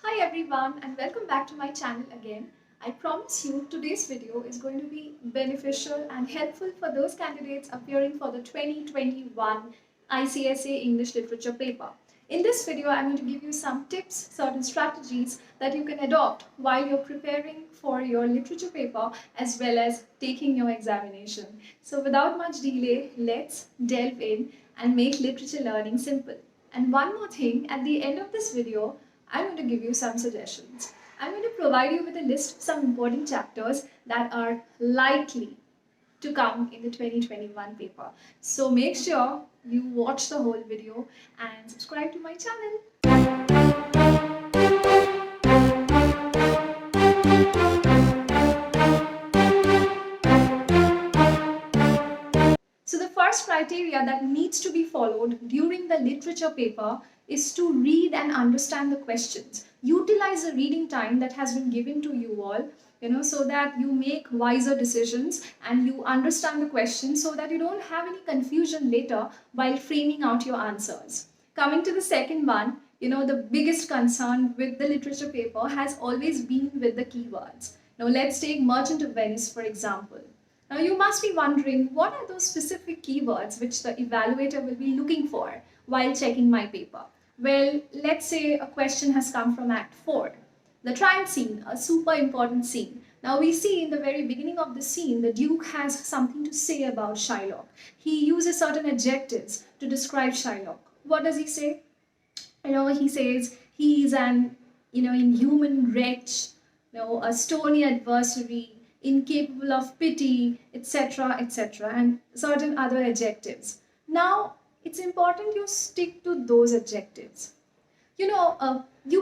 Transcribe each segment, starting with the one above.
Hi everyone and welcome back to my channel again. I promise you today's video is going to be beneficial and helpful for those candidates appearing for the 2021 ICSE English Literature paper. In this video, I'm going to give you some tips, certain strategies that you can adopt while you're preparing for your literature paper as well as taking your examination. So without much delay, let's delve in and make literature learning simple. And one more thing, at the end of this video, I'm going to give you some suggestions. I'm going to provide you with a list of some important chapters that are likely to come in the 2021 paper. So make sure you watch the whole video and subscribe to my channel. So the first criteria that needs to be followed during the literature paper is to read and understand the questions. Utilize the reading time that has been given to you all, so that you make wiser decisions and you understand the questions so that you don't have any confusion later while framing out your answers. Coming to the second one, the biggest concern with the literature paper has always been with the keywords. Now let's take Merchant of Venice for example. Now you must be wondering, what are those specific keywords which the evaluator will be looking for while checking my paper? Well, let's say a question has come from Act 4. The trial scene, a super important scene. Now we see in the very beginning of the scene, the Duke has something to say about Shylock. He uses certain adjectives to describe Shylock. What does he say? He says he is an, inhuman wretch, a stony adversary, incapable of pity, etc., etc., and certain other adjectives. Now, it's important you stick to those adjectives. You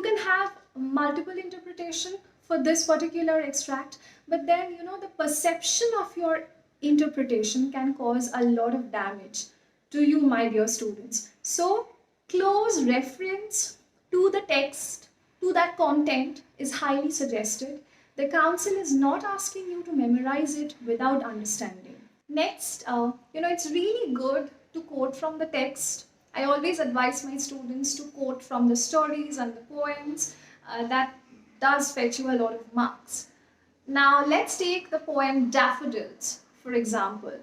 can have multiple interpretation for this particular extract, but then, the perception of your interpretation can cause a lot of damage to you, my dear students. So, close reference to the text, to that content is highly suggested. The council is not asking you to memorize it without understanding. Next, it's really good to quote from the text. I always advise my students to quote from the stories and the poems. That does fetch you a lot of marks. Now, let's take the poem Daffodils, for example.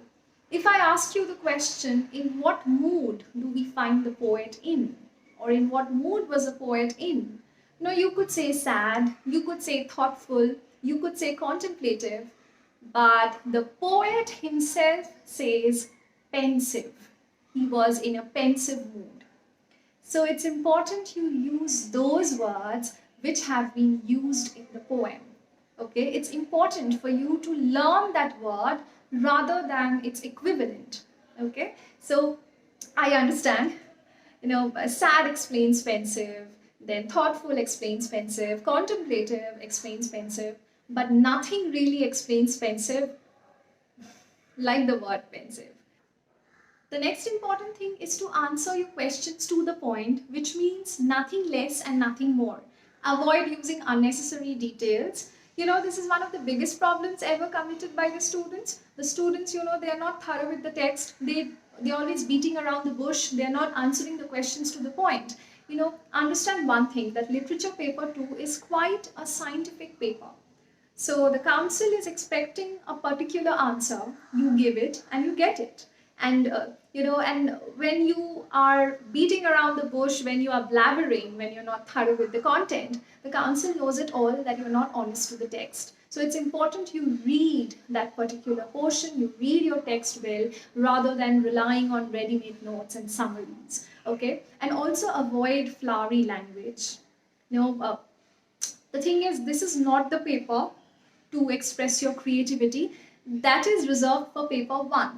If I asked you the question, in what mood do we find the poet in? Or in what mood was the poet in? No, you could say sad, you could say thoughtful, you could say contemplative, but the poet himself says pensive. He was in a pensive mood. So it's important you use those words which have been used in the poem. Okay, it's important for you to learn that word rather than its equivalent. Okay, so I understand, sad explains pensive, then thoughtful explains pensive, contemplative explains pensive, but nothing really explains pensive like the word pensive. The next important thing is to answer your questions to the point, which means nothing less and nothing more. Avoid using unnecessary details. This is one of the biggest problems ever committed by the students. The students, they are not thorough with the text. They're always beating around the bush. They're not answering the questions to the point. Understand one thing, that literature paper 2 is quite a scientific paper. So the council is expecting a particular answer, you give it and you get it. And, and when you are beating around the bush, when you are blabbering, when you're not thorough with the content, the council knows it all that you're not honest to the text. So it's important you read that particular portion, you read your text well, rather than relying on ready-made notes and summaries. Okay, and also avoid flowery language. The thing is, this is not the paper to express your creativity. That is reserved for paper 1.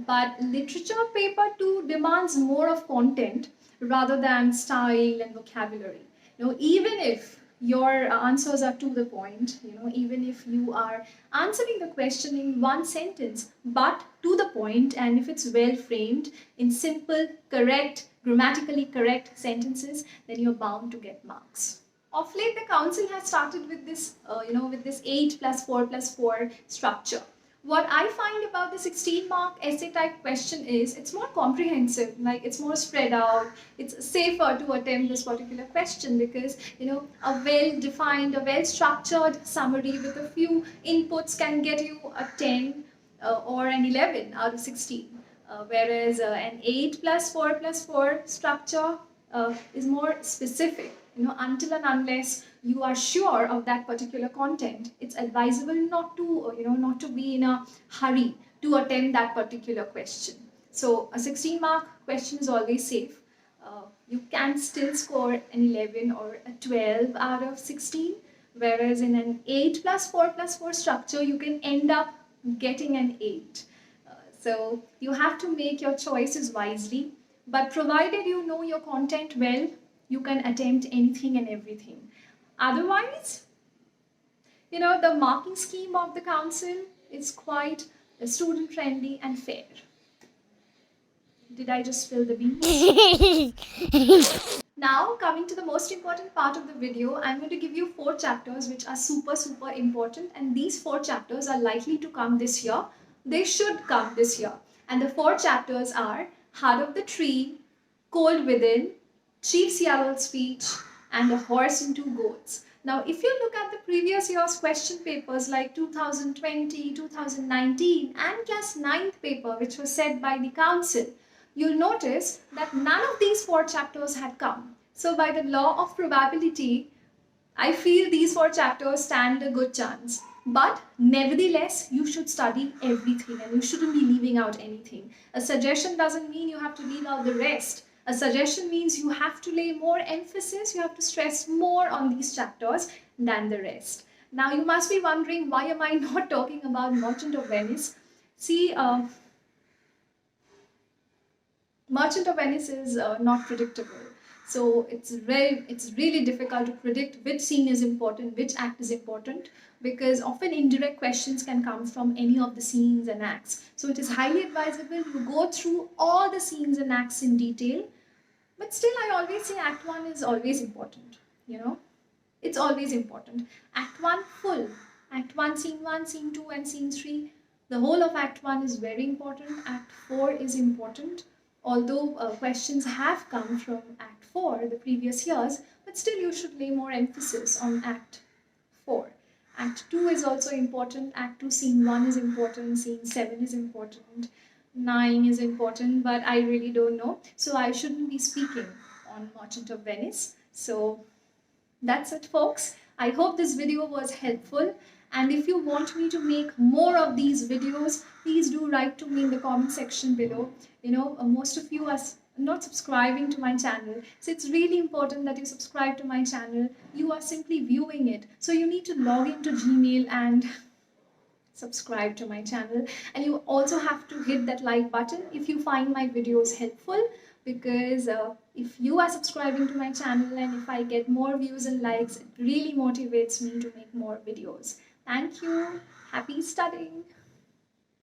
But literature paper 2 demands more of content rather than style and vocabulary. Even if your answers are to the point, even if you are answering the question in one sentence, but to the point, and if it's well framed in simple, correct, grammatically correct sentences, then you're bound to get marks. Of late, the council has started with this, with this 8 plus 4 plus 4 structure. What I find about the 16-mark essay type question is it's more comprehensive, like it's more spread out. It's safer to attempt this particular question because, a well-defined, a well-structured summary with a few inputs can get you a 10 or an 11 out of 16. Whereas an 8 plus 4 plus 4 structure is more specific. Until and unless you are sure of that particular content, it's advisable not to, not to be in a hurry to attempt that particular question. So a 16-mark question is always safe. You can still score an 11 or a 12 out of 16, whereas in an 8 plus 4 structure, you can end up getting an 8. So you have to make your choices wisely, but provided you know your content well, you can attempt anything and everything. Otherwise, the marking scheme of the council is quite student friendly and fair. Did I just spill the beans? Now, coming to the most important part of the video, I'm going to give you 4 chapters which are super important, and these 4 chapters are likely to come this year. They should come this year. And the 4 chapters are Heart of the Tree, Cold Within, Chief Seattle's Speech, and A Horse and Two Goats. Now, if you look at the previous year's question papers like 2020, 2019 and class 9th paper which was set by the council, you'll notice that none of these 4 chapters had come. So by the law of probability, I feel these 4 chapters stand a good chance. But nevertheless, you should study everything and you shouldn't be leaving out anything. A suggestion doesn't mean you have to leave out the rest. A suggestion means you have to lay more emphasis, you have to stress more on these chapters than the rest. Now you must be wondering, why am I not talking about Merchant of Venice? See, Merchant of Venice is not predictable. So it's really difficult to predict which scene is important, which act is important, because often indirect questions can come from any of the scenes and acts. So it is highly advisable you go through all the scenes and acts in detail. But still, I always say Act 1 is always important, It's always important. Act 1 full. Act 1, Scene 2 and Scene 3. The whole of Act 1 is very important. Act 4 is important. Although questions have come from Act 4 the previous years, but still you should lay more emphasis on Act 4. Act 2 is also important. Act 2, Scene 1 is important. Scene 7 is important. 9 is important, but I really don't know. So I shouldn't be speaking on Merchant of Venice. So that's it, folks. I hope this video was helpful. And if you want me to make more of these videos, please do write to me in the comment section below. Most of you are not subscribing to my channel. So it's really important that you subscribe to my channel. You are simply viewing it. So you need to log into Gmail and subscribe to my channel. And you also have to hit that like button if you find my videos helpful, because if you are subscribing to my channel and if I get more views and likes, it really motivates me to make more videos. Thank you. Happy studying.